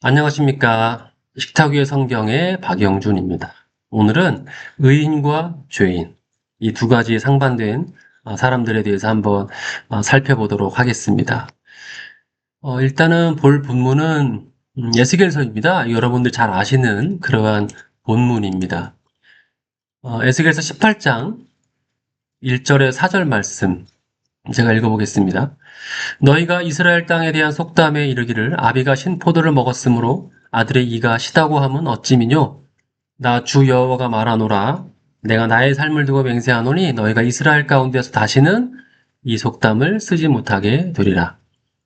안녕하십니까. 식탁 위의 성경의 박영준입니다. 오늘은 의인과 죄인, 이 두 가지 상반된 사람들에 대해서 한번 살펴보도록 하겠습니다. 일단은 볼 본문은 에스겔서입니다. 여러분들 잘 아시는 그러한 본문입니다. 에스겔서 18장 1절에 4절 말씀 제가 읽어보겠습니다. 너희가 이스라엘 땅에 대한 속담에 이르기를 아비가 신포도를 먹었으므로 아들의 이가 시다고 함은 어찌미뇨? 나 주 여호와가 말하노라. 내가 나의 삶을 두고 맹세하노니 너희가 이스라엘 가운데서 다시는 이 속담을 쓰지 못하게 되리라.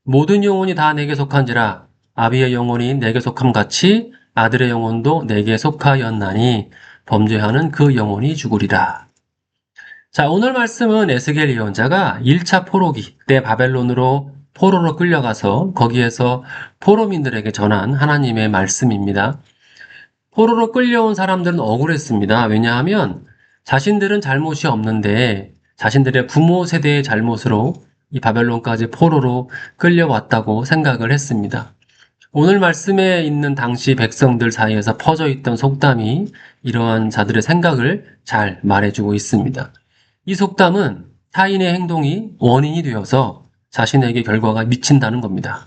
모든 영혼이 다 내게 속한지라 아비의 영혼이 내게 속함 같이 아들의 영혼도 내게 속하였나니 범죄하는 그 영혼이 죽으리라. 자, 오늘 말씀은 에스겔 예언자가 1차 포로기 때 바벨론으로 포로로 끌려가서 거기에서 포로민들에게 전한 하나님의 말씀입니다. 포로로 끌려온 사람들은 억울했습니다. 왜냐하면 자신들은 잘못이 없는데 자신들의 부모 세대의 잘못으로 이 바벨론까지 포로로 끌려왔다고 생각을 했습니다. 오늘 말씀에 있는 당시 백성들 사이에서 퍼져 있던 속담이 이러한 자들의 생각을 잘 말해주고 있습니다. 이 속담은 타인의 행동이 원인이 되어서 자신에게 결과가 미친다는 겁니다.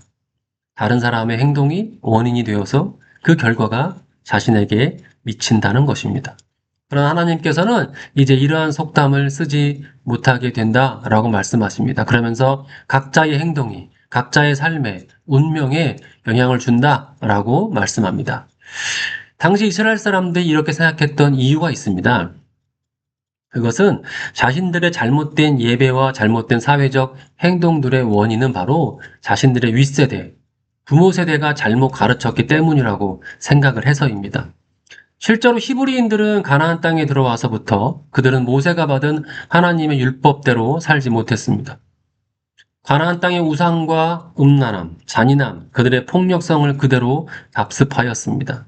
다른 사람의 행동이 원인이 되어서 그 결과가 자신에게 미친다는 것입니다. 그러나 하나님께서는 이제 이러한 속담을 쓰지 못하게 된다라고 말씀하십니다. 그러면서 각자의 행동이 각자의 삶에 운명에 영향을 준다라고 말씀합니다. 당시 이스라엘 사람들이 이렇게 생각했던 이유가 있습니다. 그것은 자신들의 잘못된 예배와 잘못된 사회적 행동들의 원인은 바로 자신들의 윗세대, 부모 세대가 잘못 가르쳤기 때문이라고 생각을 해서입니다. 실제로 히브리인들은 가나안 땅에 들어와서부터 그들은 모세가 받은 하나님의 율법대로 살지 못했습니다. 가나안 땅의 우상과 음란함, 잔인함, 그들의 폭력성을 그대로 답습하였습니다.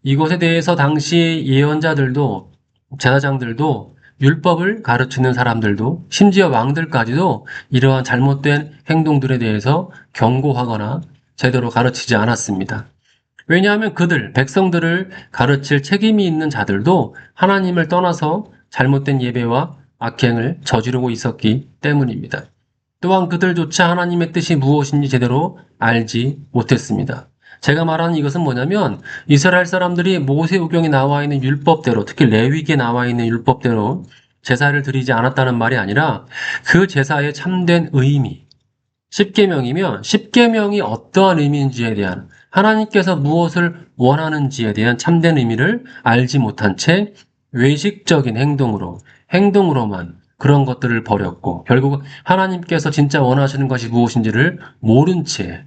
이것에 대해서 당시 예언자들도 제사장들도 율법을 가르치는 사람들도 심지어 왕들까지도 이러한 잘못된 행동들에 대해서 경고하거나 제대로 가르치지 않았습니다. 왜냐하면 그들, 백성들을 가르칠 책임이 있는 자들도 하나님을 떠나서 잘못된 예배와 악행을 저지르고 있었기 때문입니다. 또한 그들조차 하나님의 뜻이 무엇인지 제대로 알지 못했습니다. 제가 말하는 이것은 뭐냐면 이스라엘 사람들이 모세오경에 나와 있는 율법대로, 특히 레위기에 나와 있는 율법대로 제사를 드리지 않았다는 말이 아니라 그 제사의 참된 의미, 십계명이면 십계명이 어떠한 의미인지에 대한, 하나님께서 무엇을 원하는지에 대한 참된 의미를 알지 못한 채 외식적인 행동으로만 그런 것들을 버렸고 결국 하나님께서 진짜 원하시는 것이 무엇인지를 모른 채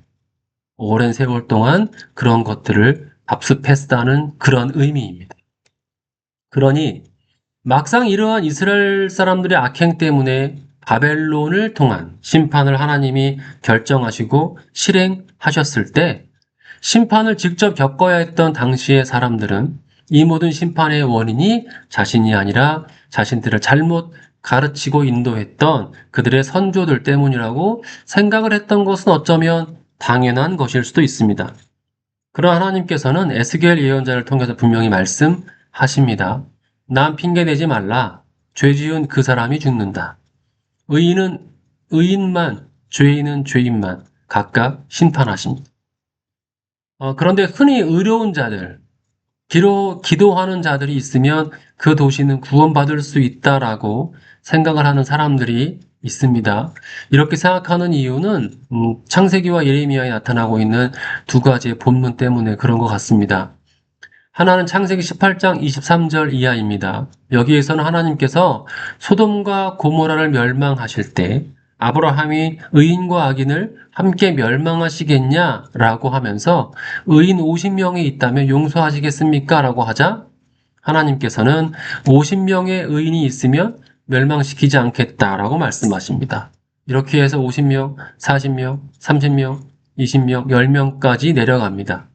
오랜 세월 동안 그런 것들을 답습했다는 그런 의미입니다. 그러니 막상 이러한 이스라엘 사람들의 악행 때문에 바벨론을 통한 심판을 하나님이 결정하시고 실행하셨을 때 심판을 직접 겪어야 했던 당시의 사람들은 이 모든 심판의 원인이 자신이 아니라 자신들을 잘못 가르치고 인도했던 그들의 선조들 때문이라고 생각을 했던 것은 어쩌면 당연한 것일 수도 있습니다. 그러나 하나님께서는 에스겔 예언자를 통해서 분명히 말씀하십니다. 남 핑계대지 말라. 죄 지은 그 사람이 죽는다. 의인은 의인만, 죄인은 죄인만 각각 심판하십니다. 그런데 흔히 의로운 자들, 기도하는 자들이 있으면 그 도시는 구원받을 수 있다라고 생각을 하는 사람들이 있습니다. 이렇게 생각하는 이유는 창세기와 예레미야에 나타나고 있는 두 가지의 본문 때문에 그런 것 같습니다. 하나는 창세기 18장 23절 이하입니다. 여기에서는 하나님께서 소돔과 고모라를 멸망하실 때 아브라함이 의인과 악인을 함께 멸망하시겠냐라고 하면서 의인 50명이 있다면 용서하시겠습니까? 라고 하자 하나님께서는 50명의 의인이 있으면 멸망시키지 않겠다라고 말씀하십니다. 이렇게 해서 50명, 40명, 30명, 20명, 10명까지 내려갑니다.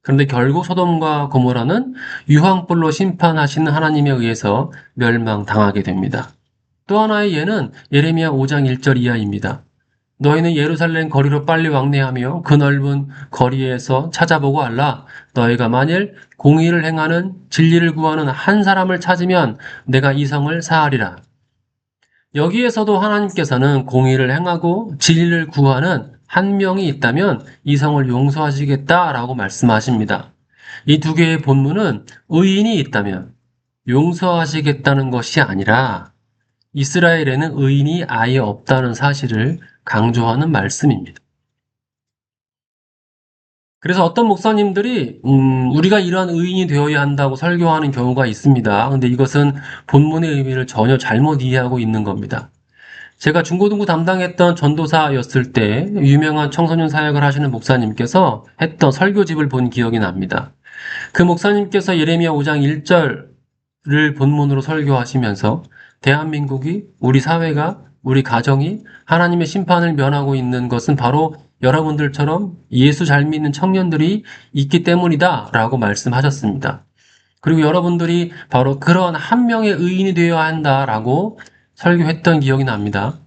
그런데 결국 소돔과 고모라는 유황불로 심판하시는 하나님에 의해서 멸망당하게 됩니다. 또 하나의 예는 예레미야 5장 1절 이하입니다. 너희는 예루살렘 거리로 빨리 왕래하며 그 넓은 거리에서 찾아보고 알라. 너희가 만일 공의를 행하는 진리를 구하는 한 사람을 찾으면 내가 이 성을 사하리라. 여기에서도 하나님께서는 공의를 행하고 진리를 구하는 한 명이 있다면 이 성을 용서하시겠다라고 말씀하십니다. 이 두 개의 본문은 의인이 있다면 용서하시겠다는 것이 아니라 이스라엘에는 의인이 아예 없다는 사실을 강조하는 말씀입니다. 그래서 어떤 목사님들이 우리가 이러한 의인이 되어야 한다고 설교하는 경우가 있습니다. 근데 이것은 본문의 의미를 전혀 잘못 이해하고 있는 겁니다. 제가 중고등부 담당했던 전도사였을 때 유명한 청소년 사역을 하시는 목사님께서 했던 설교집을 본 기억이 납니다. 그 목사님께서 예레미야 5장 1절을 본문으로 설교하시면서 대한민국이, 우리 사회가, 우리 가정이 하나님의 심판을 면하고 있는 것은 바로 여러분들처럼 예수 잘 믿는 청년들이 있기 때문이다 라고 말씀하셨습니다. 그리고 여러분들이 바로 그런 한 명의 의인이 되어야 한다라고 설교했던 기억이 납니다.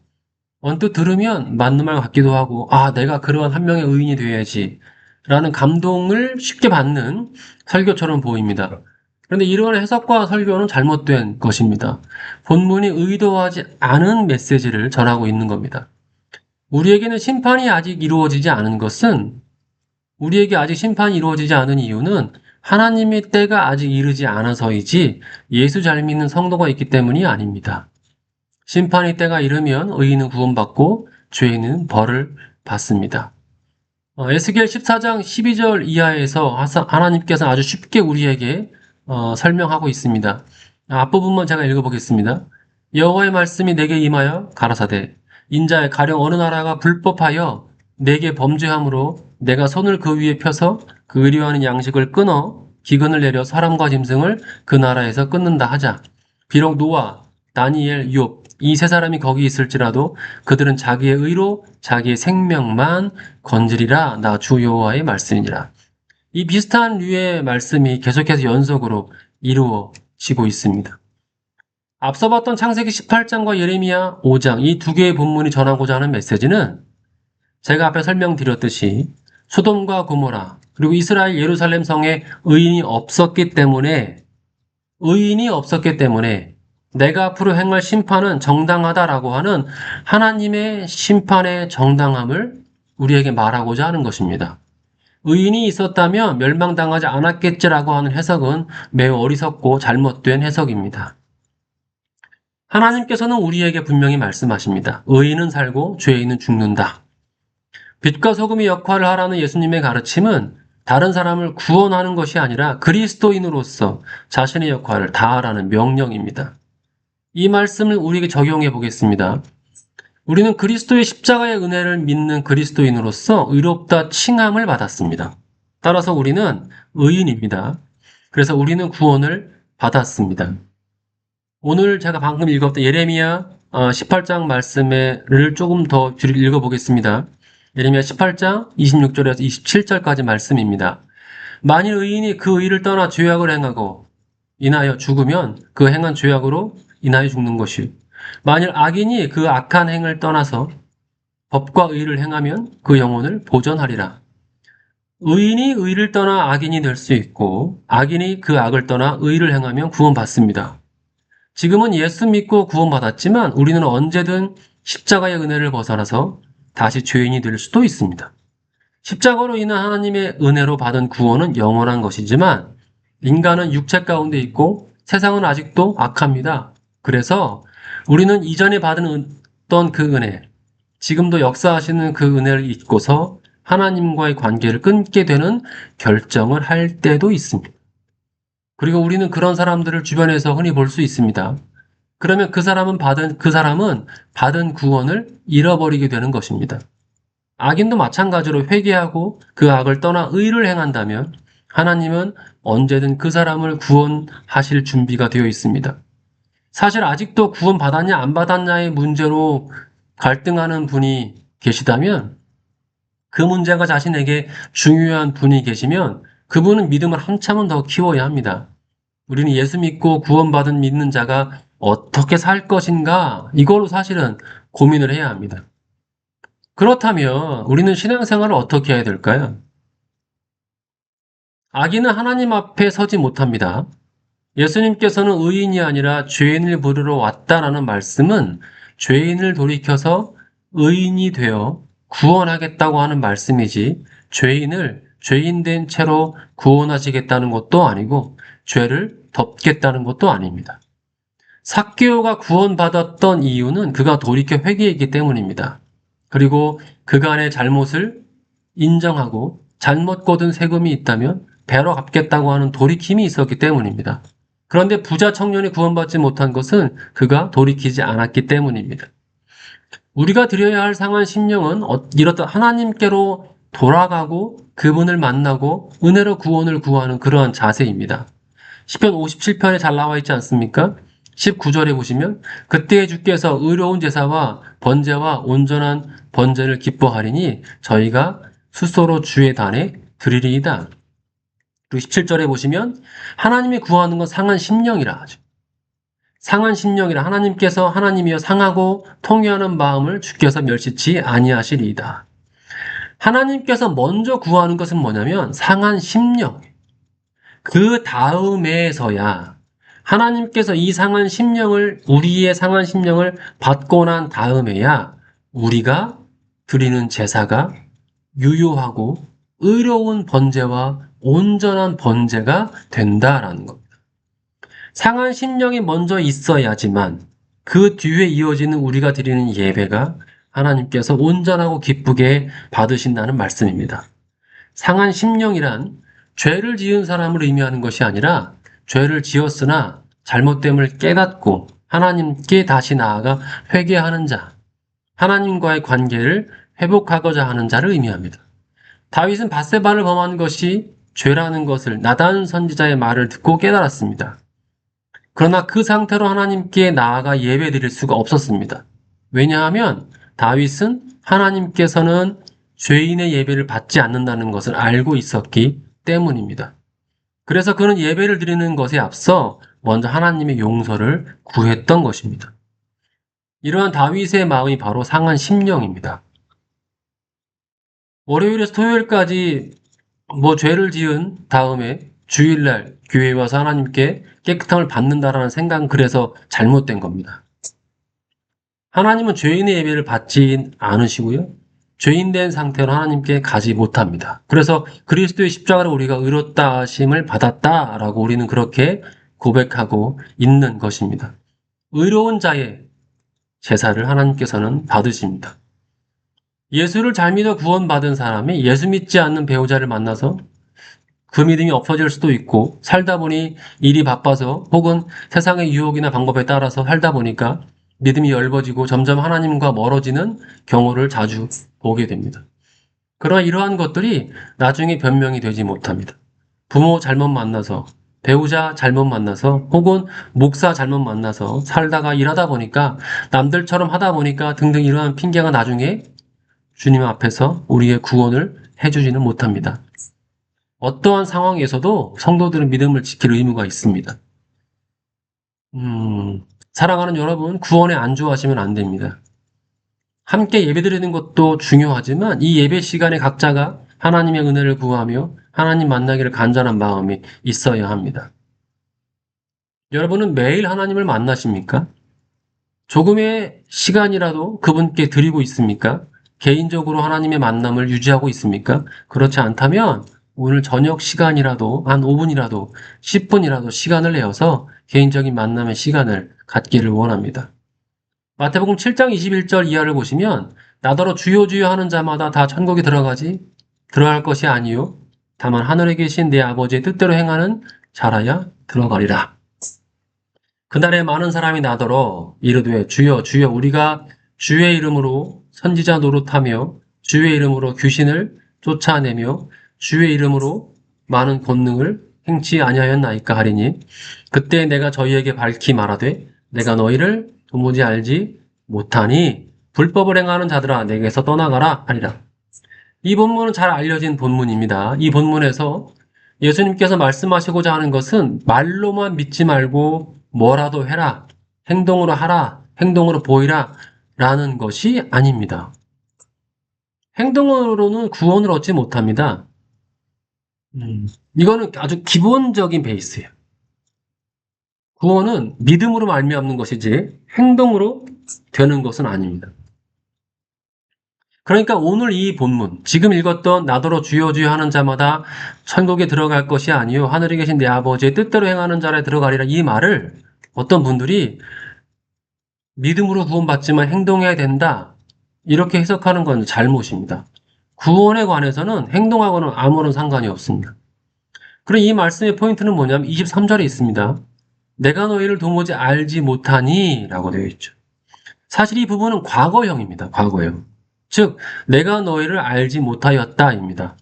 언뜻 들으면 맞는 말 같기도 하고, 아, 내가 그러한 한 명의 의인이 되어야지 라는 감동을 쉽게 받는 설교처럼 보입니다. 그런데 이러한 해석과 설교는 잘못된 것입니다. 본문이 의도하지 않은 메시지를 전하고 있는 겁니다. 우리에게는 심판이 아직 이루어지지 않은 것은, 우리에게 아직 심판이 이루어지지 않은 이유는 하나님의 때가 아직 이르지 않아서이지 예수 잘 믿는 성도가 있기 때문이 아닙니다. 심판의 때가 이르면 의인은 구원받고 죄인은 벌을 받습니다. 에스겔 14장 12절 이하에서 하나님께서 아주 쉽게 우리에게 설명하고 있습니다. 앞부분만 제가 읽어보겠습니다. 여호와의 말씀이 내게 임하여 가라사대 인자의 가령 어느 나라가 불법하여 내게 범죄함으로 내가 손을 그 위에 펴서 그 의뢰하는 양식을 끊어 기근을 내려 사람과 짐승을 그 나라에서 끊는다 하자. 비록 노아, 다니엘, 욥 이 세 사람이 거기 있을지라도 그들은 자기의 의로 자기의 생명만 건지리라. 나 주 여호와의 말씀이니라. 이 비슷한 류의 말씀이 계속해서 연속으로 이루어지고 있습니다. 앞서 봤던 창세기 18장과 예레미야 5장 이 두 개의 본문이 전하고자 하는 메시지는 제가 앞에 설명드렸듯이 소돔과 고모라 그리고 이스라엘 예루살렘 성에 의인이 없었기 때문에 내가 앞으로 행할 심판은 정당하다라고 하는 하나님의 심판의 정당함을 우리에게 말하고자 하는 것입니다. 의인이 있었다면 멸망당하지 않았겠지라고 하는 해석은 매우 어리석고 잘못된 해석입니다. 하나님께서는 우리에게 분명히 말씀하십니다. 의인은 살고 죄인은 죽는다. 빛과 소금의 역할을 하라는 예수님의 가르침은 다른 사람을 구원하는 것이 아니라 그리스도인으로서 자신의 역할을 다하라는 명령입니다. 이 말씀을 우리에게 적용해 보겠습니다. 우리는 그리스도의 십자가의 은혜를 믿는 그리스도인으로서 의롭다 칭함을 받았습니다. 따라서 우리는 의인입니다. 그래서 우리는 구원을 받았습니다. 오늘 제가 방금 읽었던 예레미야 18장 말씀을 조금 더 읽어보겠습니다. 예레미야 18장 26절에서 27절까지 말씀입니다. 만일 의인이 그 의를 떠나 죄악을 행하고 인하여 죽으면 그 행한 죄악으로 인하여 죽는 것이요. 만일 악인이 그 악한 행을 떠나서 법과 의를 행하면 그 영혼을 보전하리라. 의인이 의를 떠나 악인이 될 수 있고 악인이 그 악을 떠나 의를 행하면 구원받습니다. 지금은 예수 믿고 구원받았지만 우리는 언제든 십자가의 은혜를 벗어나서 다시 죄인이 될 수도 있습니다. 십자가로 인한 하나님의 은혜로 받은 구원은 영원한 것이지만 인간은 육체 가운데 있고 세상은 아직도 악합니다. 그래서 우리는 이전에 받은 어떤 그 은혜, 지금도 역사하시는 그 은혜를 잊고서 하나님과의 관계를 끊게 되는 결정을 할 때도 있습니다. 그리고 우리는 그런 사람들을 주변에서 흔히 볼 수 있습니다. 그러면 그 사람은 받은 구원을 잃어버리게 되는 것입니다. 악인도 마찬가지로 회개하고 그 악을 떠나 의를 행한다면 하나님은 언제든 그 사람을 구원하실 준비가 되어 있습니다. 사실 아직도 구원받았냐 안 받았냐의 문제로 갈등하는 분이 계시다면 그 문제가 자신에게 중요한 분이 계시면 그분은 믿음을 한참은 더 키워야 합니다. 우리는 예수 믿고 구원받은 믿는 자가 어떻게 살 것인가 이걸로 사실은 고민을 해야 합니다. 그렇다면 우리는 신앙생활을 어떻게 해야 될까요? 악인은 하나님 앞에 서지 못합니다. 예수님께서는 의인이 아니라 죄인을 부르러 왔다라는 말씀은 죄인을 돌이켜서 의인이 되어 구원하겠다고 하는 말씀이지 죄인을 죄인된 채로 구원하시겠다는 것도 아니고 죄를 덮겠다는 것도 아닙니다. 삭개오가 구원받았던 이유는 그가 돌이켜 회개했기 때문입니다. 그리고 그간의 잘못을 인정하고 잘못 거둔 세금이 있다면 배로 갚겠다고 하는 돌이킴이 있었기 때문입니다. 그런데 부자 청년이 구원받지 못한 것은 그가 돌이키지 않았기 때문입니다. 우리가 드려야 할 상한 심령은 이렇다 하나님께로 돌아가고 그분을 만나고 은혜로 구원을 구하는 그러한 자세입니다. 시편 57편에 잘 나와 있지 않습니까? 19절에 보시면 그때에 주께서 의로운 제사와 번제와 온전한 번제를 기뻐하리니 저희가 스스로 주의 단에 드리리이다. 그리고 17절에 보시면 하나님이 구하는 건 상한 심령이라 하죠. 상한 심령이라 하나님께서 하나님이여 상하고 통회하는 마음을 주께서 멸시치 아니하시리이다. 하나님께서 먼저 구하는 것은 뭐냐면 상한 심령. 그 다음에서야 하나님께서 이 상한 심령을 우리의 상한 심령을 받고 난 다음에야 우리가 드리는 제사가 유효하고 의로운 번제와 온전한 번제가 된다라는 겁니다. 상한 심령이 먼저 있어야지만 그 뒤에 이어지는 우리가 드리는 예배가 하나님께서 온전하고 기쁘게 받으신다는 말씀입니다. 상한 심령이란 죄를 지은 사람을 의미하는 것이 아니라 죄를 지었으나 잘못됨을 깨닫고 하나님께 다시 나아가 회개하는 자, 하나님과의 관계를 회복하고자 하는 자를 의미합니다. 다윗은 밧세바를 범한 것이 죄라는 것을 나단 선지자의 말을 듣고 깨달았습니다. 그러나 그 상태로 하나님께 나아가 예배드릴 수가 없었습니다. 왜냐하면 다윗은 하나님께서는 죄인의 예배를 받지 않는다는 것을 알고 있었기 때문입니다. 그래서 그는 예배를 드리는 것에 앞서 먼저 하나님의 용서를 구했던 것입니다. 이러한 다윗의 마음이 바로 상한 심령입니다. 월요일에서 토요일까지 죄를 지은 다음에 주일날 교회에 와서 하나님께 깨끗함을 받는다라는 생각은 그래서 잘못된 겁니다. 하나님은 죄인의 예배를 받지 않으시고요. 죄인된 상태로 하나님께 가지 못합니다. 그래서 그리스도의 십자가로 우리가 의롭다 하심을 받았다라고 우리는 그렇게 고백하고 있는 것입니다. 의로운 자의 제사를 하나님께서는 받으십니다. 예수를 잘 믿어 구원받은 사람이 예수 믿지 않는 배우자를 만나서 그 믿음이 없어질 수도 있고 살다 보니 일이 바빠서 혹은 세상의 유혹이나 방법에 따라서 살다 보니까 믿음이 엷어지고 점점 하나님과 멀어지는 경우를 자주 보게 됩니다. 그러나 이러한 것들이 나중에 변명이 되지 못합니다. 부모 잘못 만나서, 배우자 잘못 만나서, 혹은 목사 잘못 만나서 살다가 일하다 보니까 남들처럼 하다 보니까 등등 이러한 핑계가 나중에 주님 앞에서 우리의 구원을 해주지는 못합니다. 어떠한 상황에서도 성도들은 믿음을 지킬 의무가 있습니다. 사랑하는 여러분, 구원에 안주하시면 안 됩니다. 함께 예배드리는 것도 중요하지만 이 예배 시간에 각자가 하나님의 은혜를 구하며 하나님 만나기를 간절한 마음이 있어야 합니다. 여러분은 매일 하나님을 만나십니까? 조금의 시간이라도 그분께 드리고 있습니까? 개인적으로 하나님의 만남을 유지하고 있습니까? 그렇지 않다면 오늘 저녁 시간이라도 한 5분이라도 10분이라도 시간을 내어서 개인적인 만남의 시간을 갖기를 원합니다. 마태복음 7장 21절 이하를 보시면 나더러 주여 주여 하는 자마다 다 천국에 들어갈 것이 아니요 다만 하늘에 계신 내 아버지의 뜻대로 행하는 자라야 들어가리라. 그날에 많은 사람이 나더러 이르되 주여 주여 우리가 주의 이름으로 선지자 노릇하며 주의 이름으로 귀신을 쫓아내며 주의 이름으로 많은 권능을 행치 아니하였나이까 하리니 그때 내가 저희에게 밝히 말하되 내가 너희를 도무지 알지 못하니 불법을 행하는 자들아 내게서 떠나가라 하리라. 이 본문은 잘 알려진 본문입니다. 이 본문에서 예수님께서 말씀하시고자 하는 것은 말로만 믿지 말고 뭐라도 해라, 행동으로 하라, 행동으로 보이라 라는 것이 아닙니다. 행동으로는 구원을 얻지 못합니다. 이거는 아주 기본적인 베이스예요. 구원은 믿음으로 말미암는 것이지 행동으로 되는 것은 아닙니다. 그러니까 오늘 이 본문, 지금 읽었던 나더러 주여 주여 하는 자마다 천국에 들어갈 것이 아니요 하늘에 계신 내 아버지의 뜻대로 행하는 자라 들어가리라, 이 말을 어떤 분들이 믿음으로 구원받지만 행동해야 된다, 이렇게 해석하는 건 잘못입니다. 구원에 관해서는 행동하고는 아무런 상관이 없습니다. 그럼 이 말씀의 포인트는 뭐냐면 23절에 있습니다. 내가 너희를 도무지 알지 못하니 라고 되어 있죠. 사실 이 부분은 과거형입니다. 과거형. 즉 내가 너희를 알지 못하였다입니다.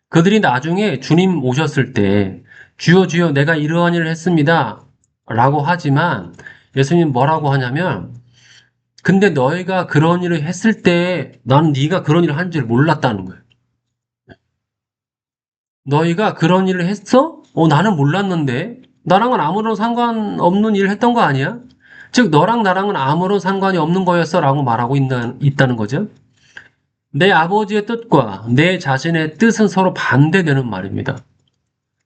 그들이 나중에 주님 오셨을 때 주여 주여 내가 이러한 일을 했습니다 라고 하지만, 예수님 뭐라고 하냐면, 근데 너희가 그런 일을 했을 때 나는 네가 그런 일을 한 줄 몰랐다는 거예요. 너희가 그런 일을 했어? 나는 몰랐는데. 나랑은 아무런 상관없는 일을 했던 거 아니야? 즉 너랑 나랑은 아무런 상관이 없는 거였어 라고 말하고 있다는 거죠. 내 아버지의 뜻과 내 자신의 뜻은 서로 반대되는 말입니다.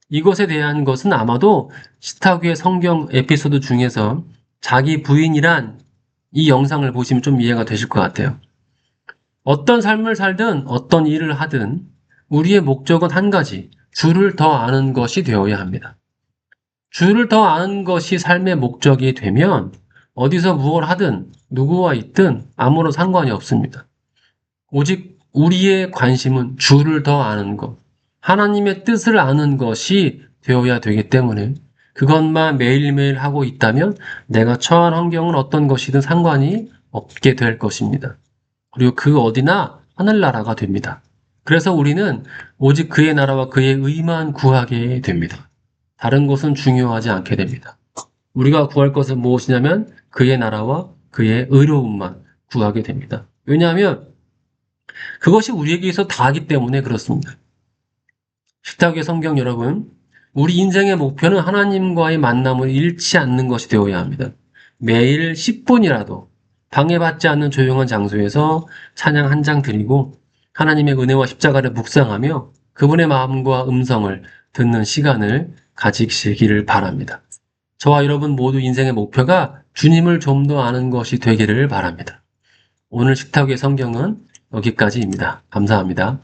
이것에 대한 것은 아마도 시타구의 성경 에피소드 중에서 자기 부인이란 이 영상을 보시면 좀 이해가 되실 것 같아요. 어떤 삶을 살든 어떤 일을 하든 우리의 목적은 한 가지, 주를 더 아는 것이 되어야 합니다. 주를 더 아는 것이 삶의 목적이 되면 어디서 무엇을 하든 누구와 있든 아무런 상관이 없습니다. 오직 우리의 관심은 주를 더 아는 것, 하나님의 뜻을 아는 것이 되어야 되기 때문에 그것만 매일매일 하고 있다면 내가 처한 환경은 어떤 것이든 상관이 없게 될 것입니다. 그리고 그 어디나 하늘나라가 됩니다. 그래서 우리는 오직 그의 나라와 그의 의만 구하게 됩니다. 다른 것은 중요하지 않게 됩니다. 우리가 구할 것은 무엇이냐면 그의 나라와 그의 의로움만 구하게 됩니다. 왜냐하면 그것이 우리에게 있어 다하기 때문에 그렇습니다. 식탁의 성경 여러분, 우리 인생의 목표는 하나님과의 만남을 잃지 않는 것이 되어야 합니다. 매일 10분이라도 방해받지 않는 조용한 장소에서 찬양 한 장 드리고 하나님의 은혜와 십자가를 묵상하며 그분의 마음과 음성을 듣는 시간을 가지시기를 바랍니다. 저와 여러분 모두 인생의 목표가 주님을 좀 더 아는 것이 되기를 바랍니다. 오늘 식탁의 성경은 여기까지입니다. 감사합니다.